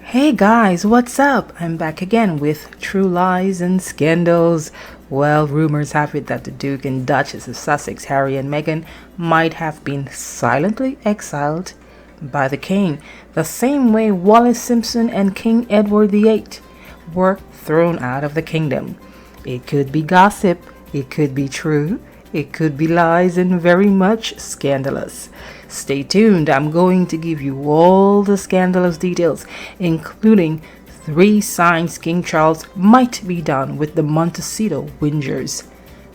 Hey guys, what's up? I'm back again with True Lies and Scandals. Well, rumors have it that the Duke and Duchess of Sussex, Harry and Meghan, might have been silently exiled by the King, the same way Wallis Simpson and King Edward VIII were thrown out of the kingdom. It could be gossip, it could be true, it could be lies and very much scandalous. Stay tuned, I'm going to give you all the scandalous details, including 3 signs King Charles might be done with the Montecito whingers.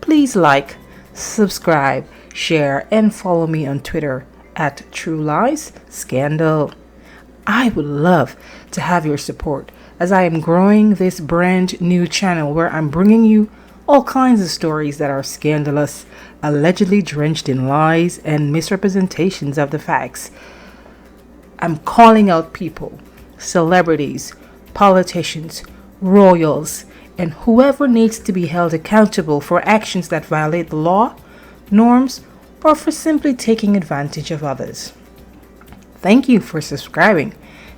Please like, subscribe, share, and follow me on Twitter at True Lies Scandal. I would love to have your support as I am growing this brand new channel where I'm bringing you all kinds of stories that are scandalous, allegedly drenched in lies and misrepresentations of the facts. I'm calling out people, celebrities, politicians, royals, and whoever needs to be held accountable for actions that violate the law, norms, or for simply taking advantage of others. Thank you for subscribing.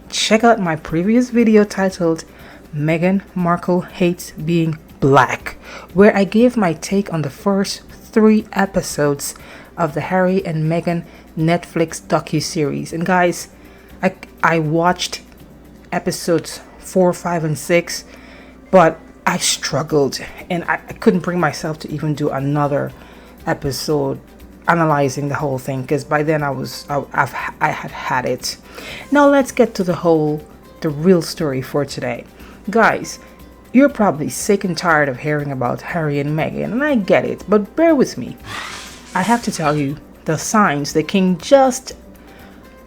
Check out my previous video titled Meghan Markle Hates Being Black, where I gave my take on the first 3 episodes of the Harry and Meghan Netflix docuseries. And guys, I watched episodes 4, 5, and 6, but I struggled and I couldn't bring myself to even do another episode analyzing the whole thing, because by then I had had it. Now let's get to the real story for today. Guys, you're probably sick and tired of hearing about Harry and Meghan, and I get it, but bear with me. I have to tell you the signs the king just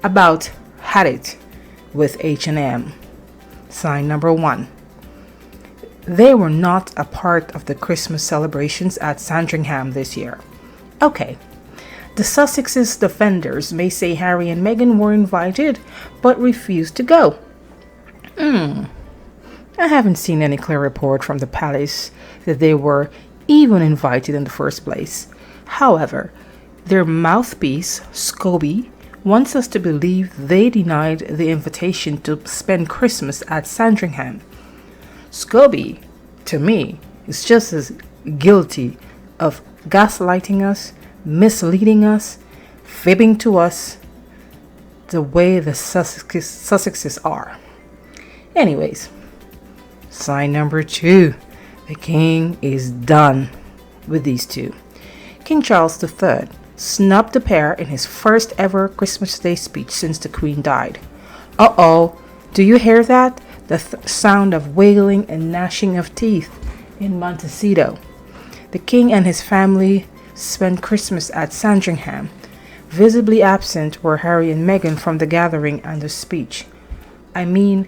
about had it with H&M. Sign number 1. They were not a part of the Christmas celebrations at Sandringham this year. Okay, the Sussex's defenders may say Harry and Meghan were invited but refused to go. I haven't seen any clear report from the palace that they were even invited in the first place. However, their mouthpiece, Scobie, wants us to believe they denied the invitation to spend Christmas at Sandringham. Scobie, to me, is just as guilty of gaslighting us, misleading us, fibbing to us, the way the Sussexes are. Anyways, sign number 2. The king is done with these 2. King Charles III snubbed the pair in his first ever Christmas Day speech since the Queen died. Uh-oh, do you hear that? The sound of wailing and gnashing of teeth in Montecito. The king and his family spent Christmas at Sandringham. Visibly absent were Harry and Meghan from the gathering and the speech. I mean,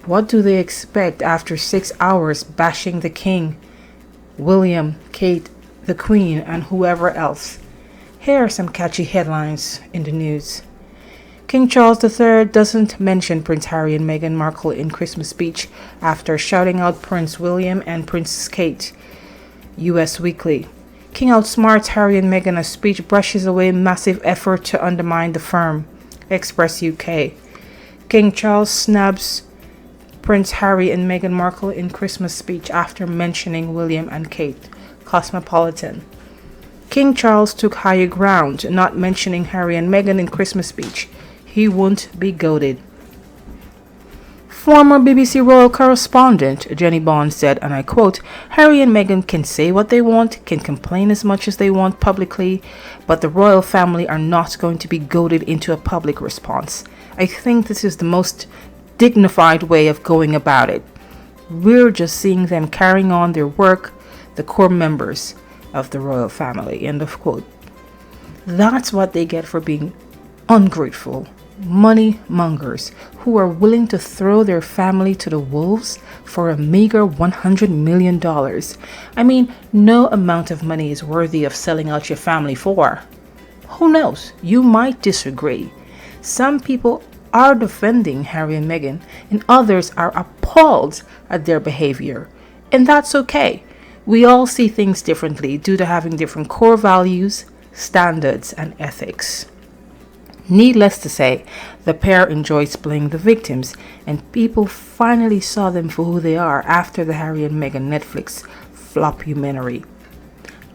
what do they expect after 6 hours bashing the king, William, Kate, the Queen, and whoever else? Here are some catchy headlines in the news. King Charles III doesn't mention Prince Harry and Meghan Markle in Christmas speech after shouting out Prince William and Princess Kate. US Weekly. King outsmarts Harry and Meghan as speech brushes away massive effort to undermine the firm. Express UK. King Charles snubs Prince Harry and Meghan Markle in Christmas speech after mentioning William and Kate. Cosmopolitan. King Charles took higher ground, not mentioning Harry and Meghan in Christmas speech. He won't be goaded. Former BBC royal correspondent Jenny Bond said, and I quote, Harry and Meghan can say what they want, can complain as much as they want publicly, but the royal family are not going to be goaded into a public response. I think this is the most dignified way of going about it. We're just seeing them carrying on their work, the core members of the royal family. End of quote. That's what they get for being ungrateful money mongers who are willing to throw their family to the wolves for a meager $100 million. I mean, no amount of money is worthy of selling out your family for. Who knows? You might disagree. Some people are defending Harry and Meghan, and others are appalled at their behavior. And that's okay. We all see things differently due to having different core values, standards, and ethics. Needless to say, the pair enjoys playing the victims, and people finally saw them for who they are after the Harry and Meghan Netflix flop-umentary.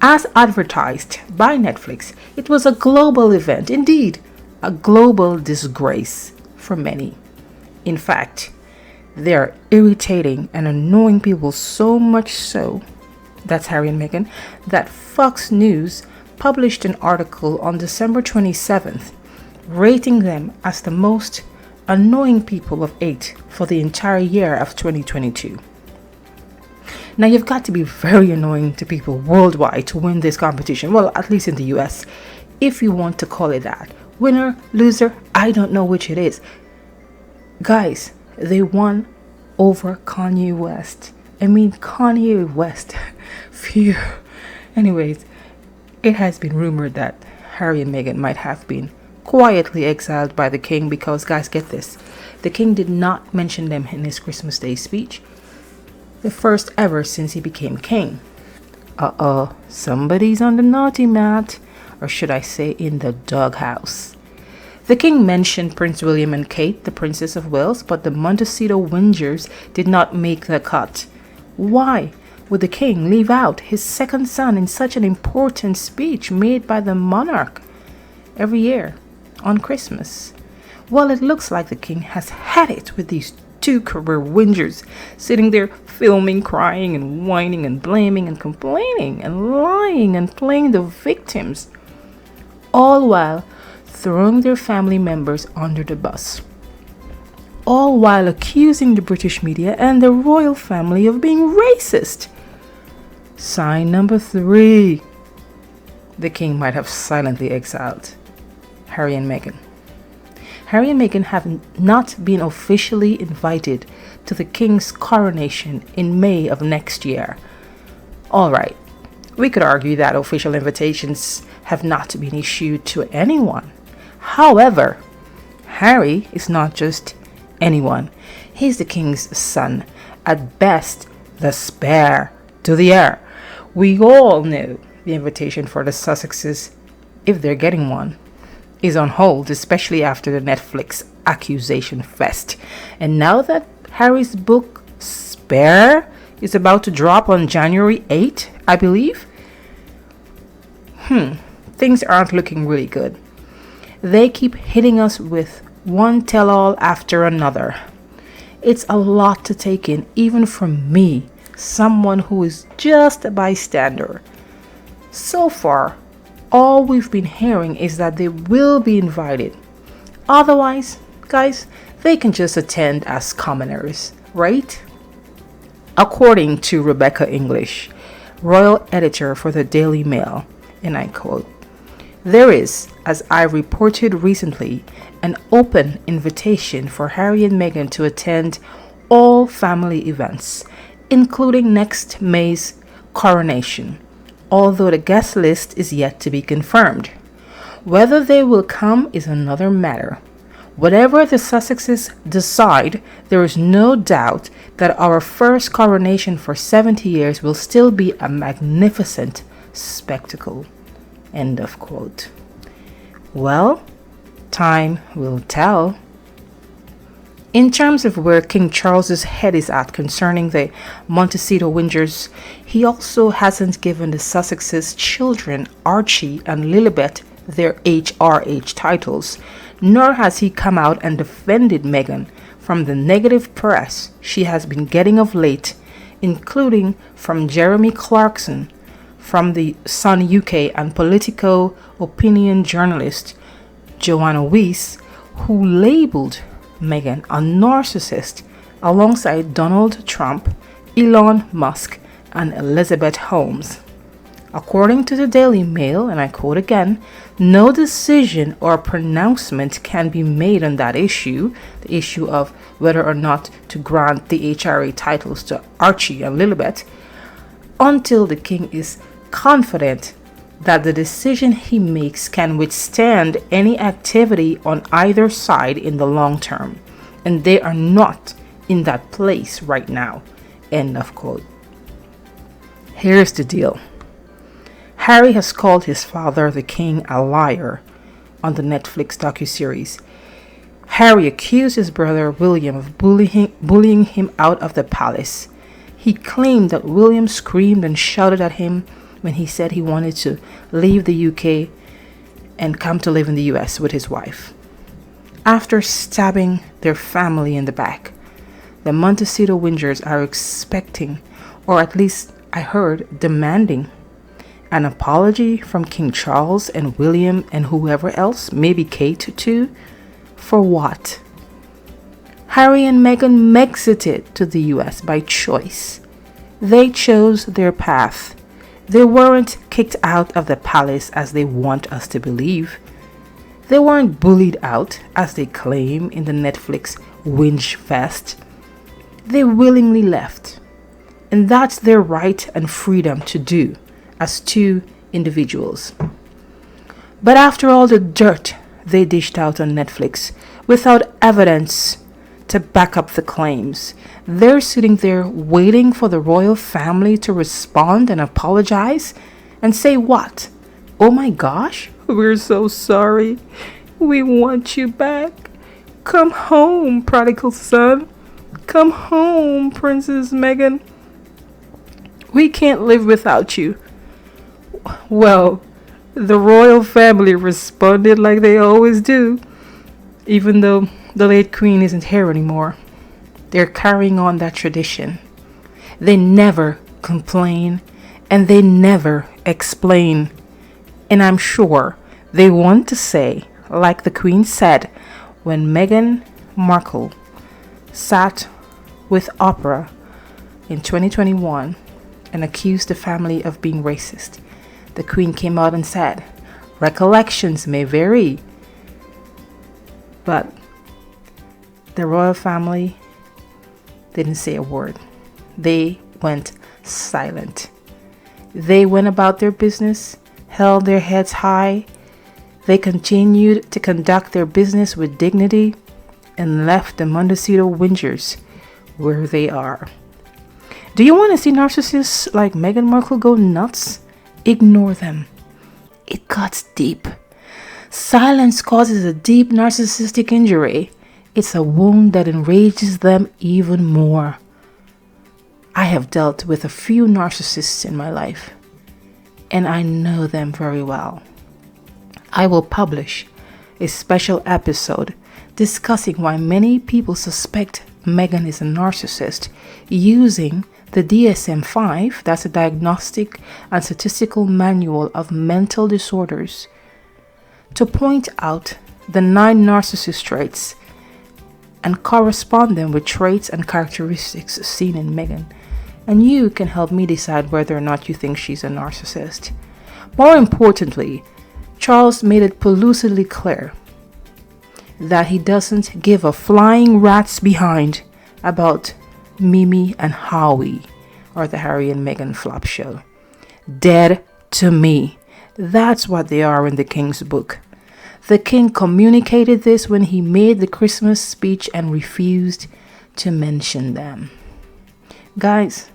As advertised by Netflix, it was a global event, indeed, a global disgrace for many. In fact, they are irritating and annoying people so much so, that's Harry and Meghan, that Fox News published an article on December 27th rating them as the most annoying people of 8 for the entire year of 2022. Now, you've got to be very annoying to people worldwide to win this competition, well, at least in the US, if you want to call it that. Winner, loser, I don't know which it is. Guys, they won over Kanye West. Kanye West. Phew. Anyways, it has been rumored that Harry and Meghan might have been quietly exiled by the king because, guys, get this, the king did not mention them in his Christmas Day speech, the first ever since he became king. Somebody's on the naughty mat, or should I say in the doghouse. The king mentioned Prince William and Kate, the Princess of Wales, but the Montecito Wingers did not make the cut. Why would the king leave out his second son in such an important speech made by the monarch every year on Christmas? Well, it looks like the king has had it with these two career whingers sitting there filming, crying and whining and blaming and complaining and lying and playing the victims, all while throwing their family members under the bus, all while accusing the British media and the royal family of being racist. Sign number 3. The king might have silently exiled Harry and Meghan. Harry and Meghan have not been officially invited to the king's coronation in May of next year. Alright, we could argue that official invitations have not been issued to anyone. However, Harry is not just anyone. He's the king's son, at best the spare to the heir. We all know the invitation for the Sussexes, if they're getting one, is on hold, especially after the Netflix accusation fest. And now that Harry's book Spare is about to drop on January 8th, I believe, things aren't looking really good. They keep hitting us with one tell-all after another. It's a lot to take in, even from me, someone who is just a bystander. So far, all we've been hearing is that they will be invited. Otherwise, guys, they can just attend as commoners, right? According to Rebecca English, royal editor for the Daily Mail, and I quote, "There is, as I reported recently, an open invitation for Harry and Meghan to attend all family events, including next May's coronation, although the guest list is yet to be confirmed. Whether they will come is another matter. Whatever the Sussexes decide, there is no doubt that our first coronation for 70 years will still be a magnificent spectacle." End of quote. Well, time will tell. In terms of where King Charles's head is at concerning the Montecito Wingers, he also hasn't given the Sussexes' children Archie and Lilibet their HRH titles, nor has he come out and defended Meghan from the negative press she has been getting of late, including from Jeremy Clarkson from the Sun UK and Politico opinion journalist Joanna Weiss, who labeled Meghan a narcissist alongside Donald Trump, Elon Musk, and Elizabeth Holmes. According to the Daily Mail, and I quote again, "No decision or pronouncement can be made on that issue," the issue of whether or not to grant the HRA titles to Archie and Lilibet, "until the king is confident that the decision he makes can withstand any activity on either side in the long term, and they are not in that place right now." End of quote. Here's the deal. Harry has called his father, the king, a liar on the Netflix docuseries. Harry accused his brother William of bullying him out of the palace. He claimed that William screamed and shouted at him when he said he wanted to leave the UK and come to live in the US with his wife. After stabbing their family in the back, the Montecito Wingers are expecting, or at least I heard, demanding, an apology from King Charles and William and whoever else, maybe Kate too. For what? Harry and Meghan exited to the US by choice. They chose their path. They weren't kicked out of the palace as they want us to believe. They weren't bullied out as they claim in the Netflix Whinge Fest. They willingly left. And that's their right and freedom to do as two individuals. But after all the dirt they dished out on Netflix without evidence to back up the claims, they're sitting there waiting for the royal family to respond and apologize and say what? Oh my gosh, we're so sorry. We want you back. Come home, prodigal son. Come home, Princess Meghan. We can't live without you. Well, the royal family responded like they always do, even though the late queen isn't here anymore. They're carrying on that tradition. They never complain and they never explain. And I'm sure they want to say, like the queen said when Meghan Markle sat with Oprah in 2021 and accused the family of being racist. The queen came out and said, recollections may vary, but the royal family didn't say a word. They went silent. They went about their business, held their heads high. They continued to conduct their business with dignity and left the Montecito Wingers where they are. Do you want to see narcissists like Meghan Markle go nuts? Ignore them. It cuts deep. Silence causes a deep narcissistic injury. It's a wound that enrages them even more. I have dealt with a few narcissists in my life, and I know them very well. I will publish a special episode discussing why many people suspect Meghan is a narcissist using the DSM-5, that's a Diagnostic and Statistical Manual of Mental Disorders, to point out the 9 narcissist traits and correspond them with traits and characteristics seen in Meghan. And you can help me decide whether or not you think she's a narcissist. More importantly, Charles made it lucidly clear that he doesn't give a flying rat's behind about Mimi and Howie or the Harry and Meghan flop show. Dead to me. That's what they are in the King's book. The King communicated this when he made the Christmas speech and refused to mention them. Guys,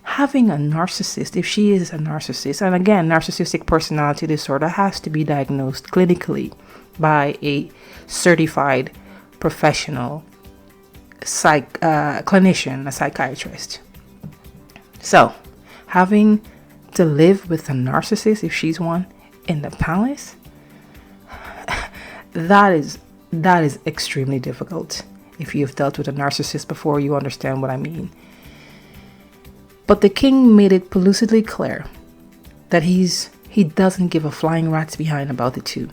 having a narcissist, if she is a narcissist, and again, narcissistic personality disorder has to be diagnosed clinically by a certified professional clinician, a psychiatrist. So, having to live with a narcissist, if she's one, in the palace, that is extremely difficult. If you've dealt with a narcissist before, you understand what I mean. But the King made it lucidly clear that he doesn't give a flying rat's behind about the two.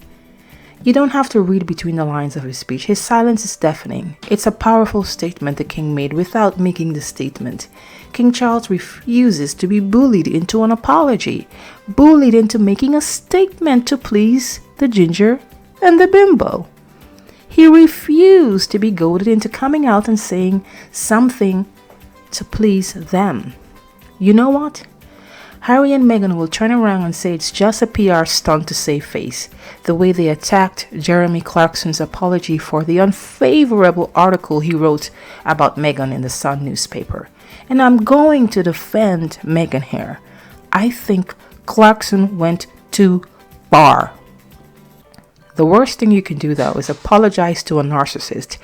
You don't have to read between the lines of his speech. His silence is deafening. It's a powerful statement the King made without making the statement. King Charles refuses to be bullied into an apology, bullied into making a statement to please the ginger and the bimbo. He refused to be goaded into coming out and saying something to please them. You know what? Harry and Meghan will turn around and say it's just a PR stunt to save face, the way they attacked Jeremy Clarkson's apology for the unfavorable article he wrote about Meghan in the Sun newspaper. And I'm going to defend Meghan here. I think Clarkson went too far. The worst thing you can do, though, is apologize to a narcissist.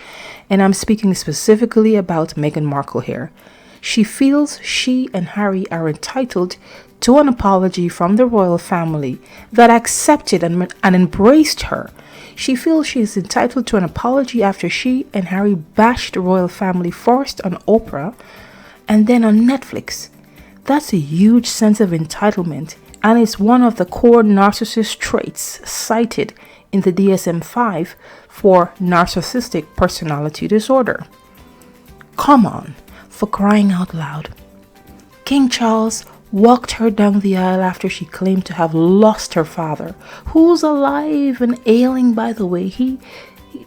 And I'm speaking specifically about Meghan Markle here. She feels she and Harry are entitled to an apology from the royal family that accepted and embraced her. She feels she is entitled to an apology after she and Harry bashed the royal family first on Oprah and then on Netflix. That's a huge sense of entitlement, and it's one of the core narcissist traits cited in the DSM-5 for narcissistic personality disorder. Come on, for crying out loud. King Charles walked her down the aisle after she claimed to have lost her father, who's alive and ailing, by the way. He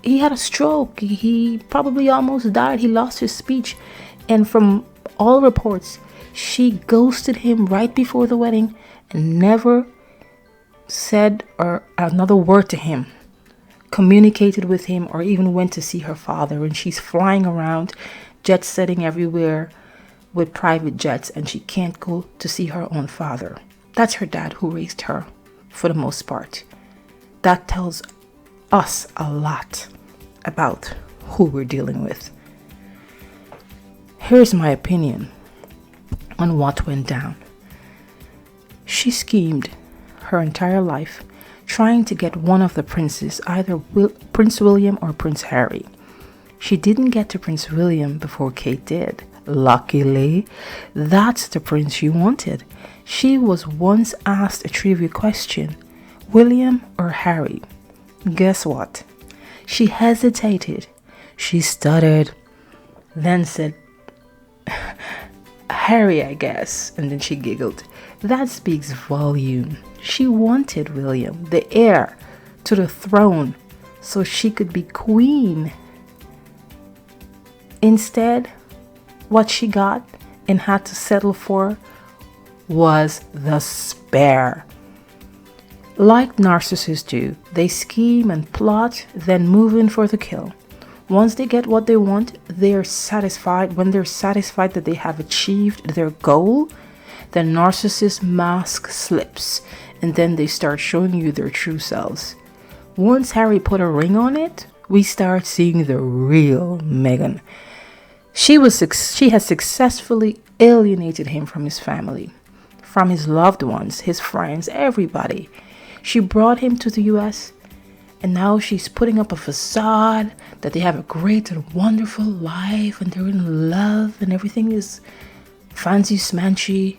had a stroke. He probably almost died. He lost his speech. And from all reports, she ghosted him right before the wedding and never said or another word to him, communicated with him, or even went to see her father. And she's flying around, jet setting everywhere with private jets, and she can't go to see her own father. That's her dad who raised her for the most part. That tells us a lot about who we're dealing with. Here's my opinion on what went down. She schemed her entire life trying to get one of the princes, either Prince William or Prince Harry. She didn't get to Prince William before Kate did. Luckily, that's the prince she wanted. She was once asked a trivia question, William or Harry? Guess what? She hesitated. She stuttered, then said, Harry, I guess. And then she giggled. That speaks volume. She wanted William, the heir to the throne, so she could be queen. Instead, what she got and had to settle for was the spare. Like narcissists do, they scheme and plot, then move in for the kill. Once they get what they want, they're satisfied. When they're satisfied that they have achieved their goal, the narcissist mask slips, and then they start showing you their true selves. Once Harry put a ring on it, we start seeing the real Meghan. She has successfully alienated him from his family, from his loved ones, his friends, everybody. She brought him to the US, and now she's putting up a facade that they have a great and wonderful life and they're in love and everything is fancy smanchy.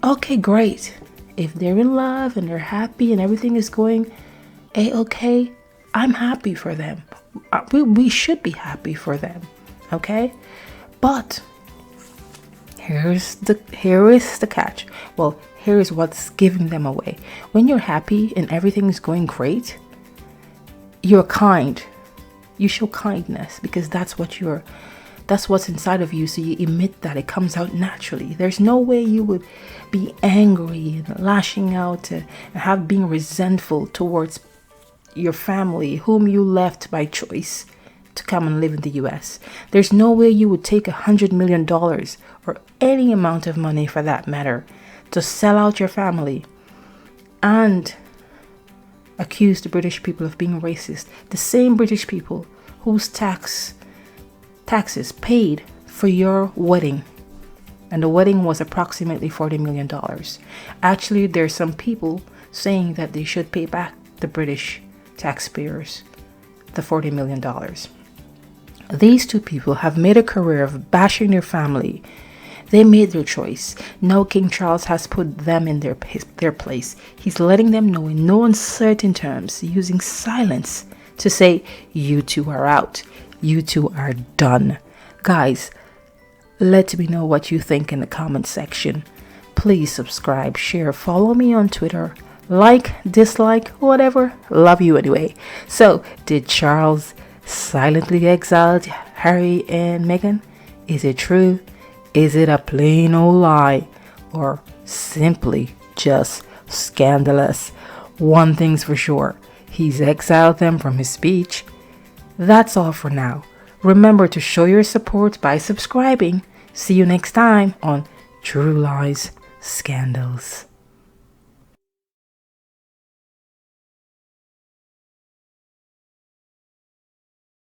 Okay, great. If they're in love and they're happy and everything is going A-okay, I'm happy for them. We should be happy for them. Okay, but here is the catch. Well, here is what's giving them away. When you're happy and everything is going great, you're kind. You show kindness because that's what's inside of you. So you emit that. It comes out naturally. There's no way you would be angry and lashing out and being resentful towards your family, whom you left by choice to come and live in the US. There's no way you would take $100 million or any amount of money for that matter to sell out your family and accuse the British people of being racist. The same British people whose taxes paid for your wedding. And the wedding was approximately $40 million. Actually, there's some people saying that they should pay back the British taxpayers the $40 million. These two people have made a career of bashing their family. They made their choice. Now King Charles has put them in their place. He's letting them know in no uncertain terms, using silence to say, you two are out. You two are done. Guys, let me know what you think in the comment section. Please subscribe, share, follow me on Twitter. Like, dislike, whatever. Love you anyway. So, did Charles silently exiled Harry and Meghan? Is it true? Is it a plain old lie? Or simply just scandalous? One thing's for sure, he's exiled them from his speech. That's all for now. Remember to show your support by subscribing. See you next time on True Lies Scandals.